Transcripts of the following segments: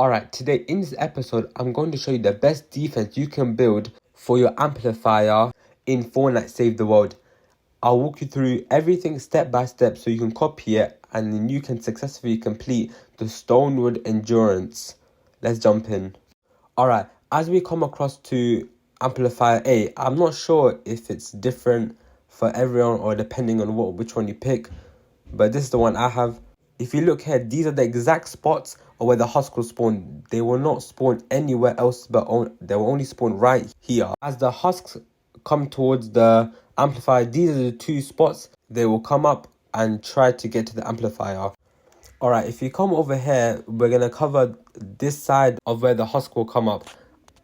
Alright, today in this episode, I'm going to show you the best defense you can build for your amplifier in Fortnite Save the World. I'll walk you through everything step by step so you can copy it and then you can successfully complete the Stonewood endurance. Let's jump in. Alright, as we come across to Amplifier A, I'm not sure if it's different for everyone or depending on which one you pick, but this is the one I have. If you look here, these are the exact spots of where the husk will spawn. They will not spawn anywhere else, but they will only spawn right here. As the husks come towards the amplifier, these are the two spots they will come up and try to get to the amplifier. Alright, if you come over here, we're going to cover this side of where the husk will come up.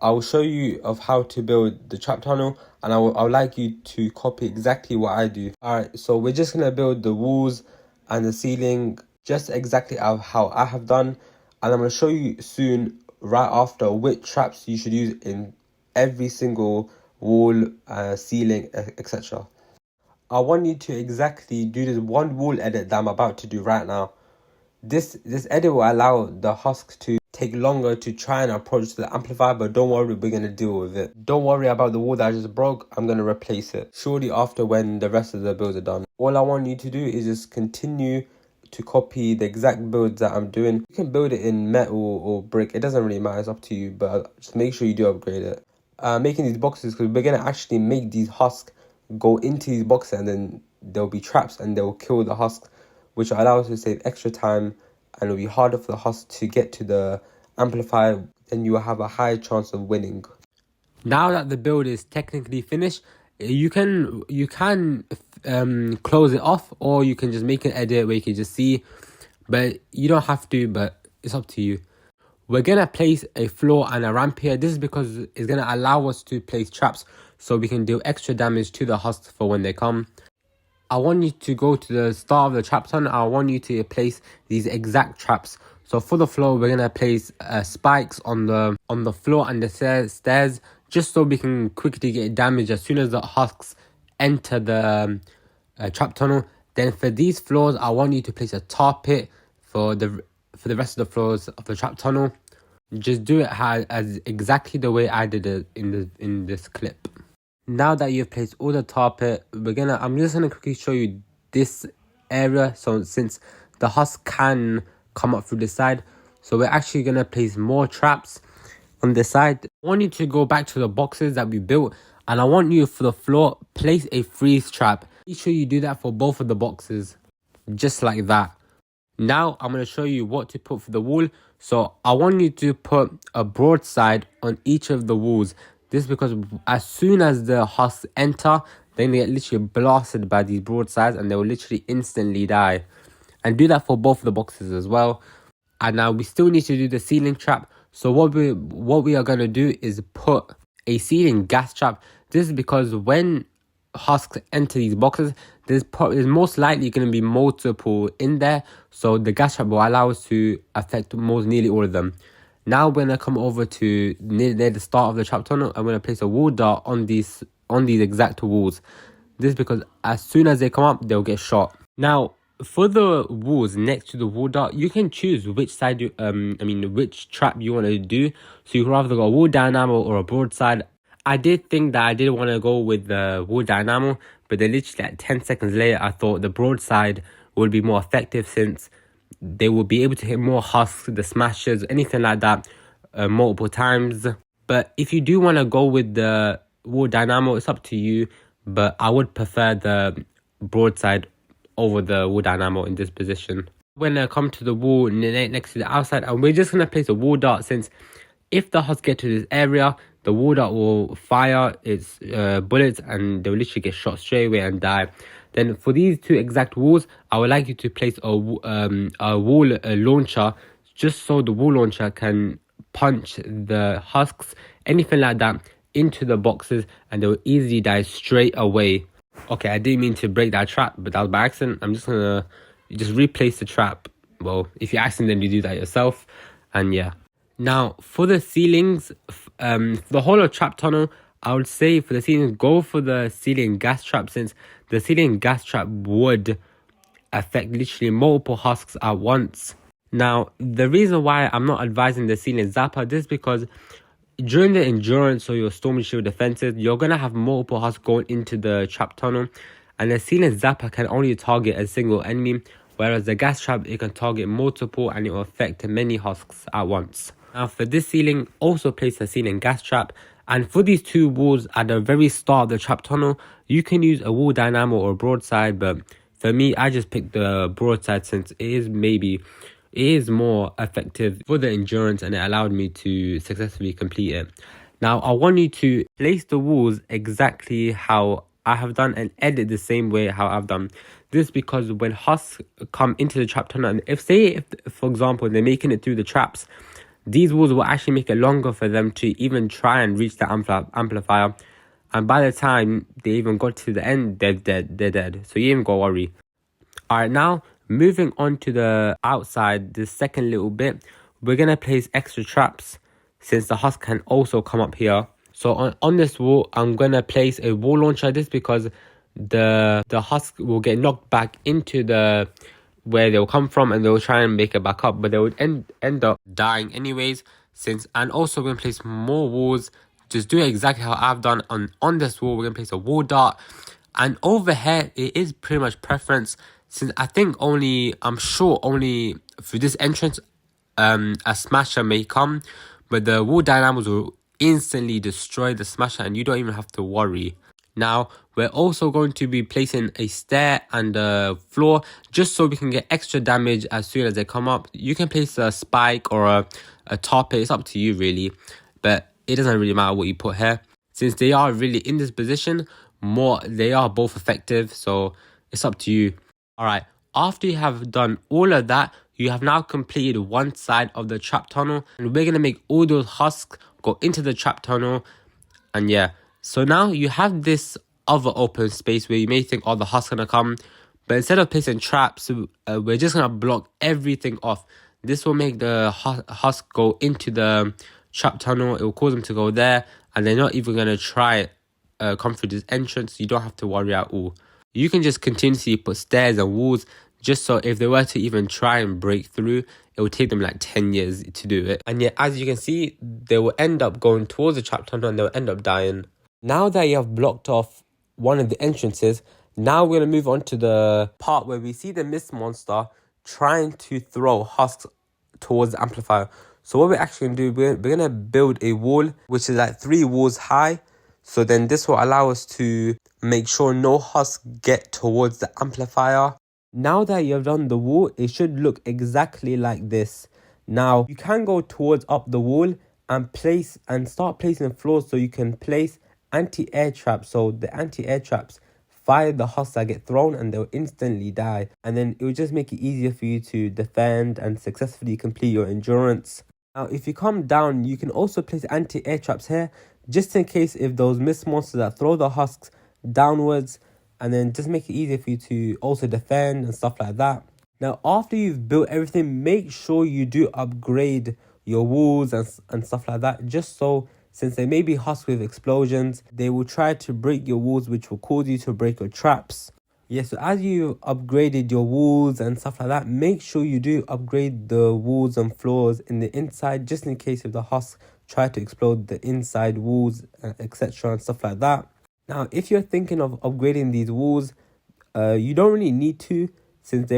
I will show you of how to build the trap tunnel, and I would like you to copy exactly what I do. Alright, so we're just going to build the walls and the ceiling just exactly how I have done, and I'm going to show you soon right after which traps you should use in every single wall, ceiling, etc. I want you to exactly do this one wall edit that I'm about to do right now. This edit will allow the husks to take longer to try and approach the amplifier, but don't worry, we're going to deal with it. Don't worry about the wall that I just broke, I'm going to replace it shortly after when the rest of the builds are done. All I want you to do is just continue to copy the exact builds that I'm doing. You can build it in metal or brick, it doesn't really matter, it's up to you, but just make sure you do upgrade it. Making these boxes, because we're going to actually make these husks go into these boxes, and then there'll be traps and they'll kill the husks, which will allow us to save extra time, and it'll be harder for the husk to get to the amplifier, then you will have a higher chance of winning. Now that the build is technically finished, you can close it off, or you can just make an edit where you can just see, but you don't have to, but it's up to you. We're going to place a floor and a ramp here. This is because it's going to allow us to place traps so we can do extra damage to the husks for when they come. I want you to go to the start of the trap tunnel. I want you to place these exact traps. So for the floor, we're going to place spikes on the floor and the stairs, just so we can quickly get damage as soon as the husks enter the trap tunnel. Then for these floors, I want you to place a tar pit for the rest of the floors of the trap tunnel. Just do it as exactly the way I did it in this clip. Now that you've placed all the tar pit, I'm just gonna quickly show you this area. So since the husk can come up through the side, so we're actually gonna place more traps on the side. I want you to go back to the boxes that we built, and I want you for the floor, place a freeze trap. Make sure you do that for both of the boxes, just like that. Now I'm going to show you what to put for the wall. So I want you to put a broadside on each of the walls. This is because as soon as the husks enter, then they get literally blasted by these broadsides and they will literally instantly die. And do that for both of the boxes as well. And now we still need to do the ceiling trap. So what we are going to do is put a ceiling gas trap. This is because when husks enter these boxes, there's most likely going to be multiple in there, so the gas trap will allow us to affect nearly all of them. Now we're going to come over to near the start of the trap tunnel. I'm going to place a wall dart on these exact walls. This is because as soon as they come up, they'll get shot. Now for the walls next to the wall dart, you can choose which side which trap you want to do. So you can either go a wall dynamo or a broadside. I did think that I did want to go with the wall dynamo, but then literally like 10 seconds later, I thought the broadside would be more effective since they will be able to hit more husks, the smashes, anything like that, multiple times. But if you do want to go with the wall dynamo, it's up to you, but I would prefer the broadside over the wall dynamo in this position. When I come to the wall next to the outside, and we're just going to place a wall dart, since if the husks get to this area, the wall dart will fire its bullets and they'll literally get shot straight away and die. Then for these two exact walls, I would like you to place a wall launcher, just so the wall launcher can punch the husks, anything like that, into the boxes, and they will easily die straight away. Okay, I didn't mean to break that trap, but that was by accident. I'm just gonna replace the trap. Well, if you accidentally do that yourself, and yeah. Now for the ceilings, for the whole of trap tunnel, I would say for the ceiling, go for the ceiling gas trap, since the ceiling gas trap would affect literally multiple husks at once. Now, the reason why I'm not advising the ceiling zapper, this is because during the endurance or your storm shield defenses, you're going to have multiple husks going into the trap tunnel, and the ceiling zapper can only target a single enemy, whereas the gas trap, it can target multiple and it will affect many husks at once. Now for this ceiling, also place a ceiling gas trap, and for these two walls at the very start of the trap tunnel, you can use a wall dynamo or a broadside, but for me, I just picked the broadside since it is more effective for the endurance and it allowed me to successfully complete it. Now I want you to place the walls exactly how I have done and edit the same way how I've done. This because when husks come into the trap tunnel, and if for example they're making it through the traps, these walls will actually make it longer for them to even try and reach the amplifier, and by the time they even got to the end, they're dead. So you ain't gotta worry. Alright, now moving on to the outside, the second little bit, we're going to place extra traps since the husk can also come up here. So on this wall, I'm going to place a wall launcher. This because the husk will get knocked back into where they'll come from, and they'll try and make it back up, but they would end up dying anyways. And also we're going to place more walls. Just do it exactly how I've done on this wall. We're going to place a wall dart, and over here it is pretty much preference, since I'm sure only through this entrance a smasher may come, but the wall dynamos will instantly destroy the smasher and you don't even have to worry. Now we're also going to be placing a stair and a floor just so we can get extra damage as soon as they come up. You can place a spike or a top, it's up to you really, but it doesn't really matter what you put here, since they are really in this position. They are both effective, so it's up to you. Alright, after you have done all of that, you have now completed one side of the trap tunnel, and we're going to make all those husks go into the trap tunnel. And yeah, so now you have this other open space where you may think, oh, the husk's going to come, but instead of placing traps, we're just going to block everything off. This will make the husk go into the trap tunnel. It will cause them to go there, and they're not even going to try come through this entrance. You don't have to worry at all. You can just continuously put stairs and walls, just so if they were to even try and break through, it would take them like 10 years to do it. And yet, as you can see, they will end up going towards the trap tunnel and they'll end up dying. Now that you have blocked off one of the entrances, now we're going to move on to the part where we see the mist monster trying to throw husks towards the amplifier. So what we're actually going to do, we're going to build a wall, which is like 3 walls high. So then this will allow us to make sure no husks get towards the amplifier. Now that you have done the wall, it should look exactly like this. Now you can go towards up the wall and start placing floors, so you can place anti-air traps. So the anti-air traps fire the husks that get thrown and they'll instantly die. And then it will just make it easier for you to defend and successfully complete your endurance. Now if you come down, you can also place anti-air traps here, just in case if those mist monsters that throw the husks downwards, and then just make it easier for you to also defend and stuff like that. Now after you've built everything, make sure you do upgrade your walls and stuff like that, just so since they may be husks with explosions, they will try to break your walls, which will cause you to break your traps. Yeah, so as you upgraded your walls and stuff like that, make sure you do upgrade the walls and floors in the inside, just in case if the husks try to explode the inside walls, etc. and stuff like that. Now, if you're thinking of upgrading these walls, you don't really need to, since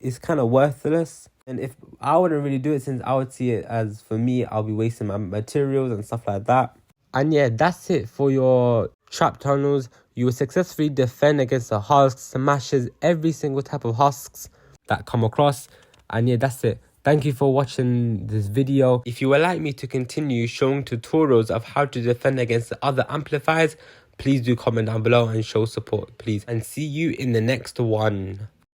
it's kind of worthless. And if I wouldn't really do it, since I would see it as, for me, I'll be wasting my materials and stuff like that. And yeah, that's it for your trap tunnels. You will successfully defend against the husks, smashes, every single type of husks that come across. And yeah, that's it. Thank you for watching this video. If you would like me to continue showing tutorials of how to defend against the other amplifiers, please do comment down below and show support, please. And see you in the next one.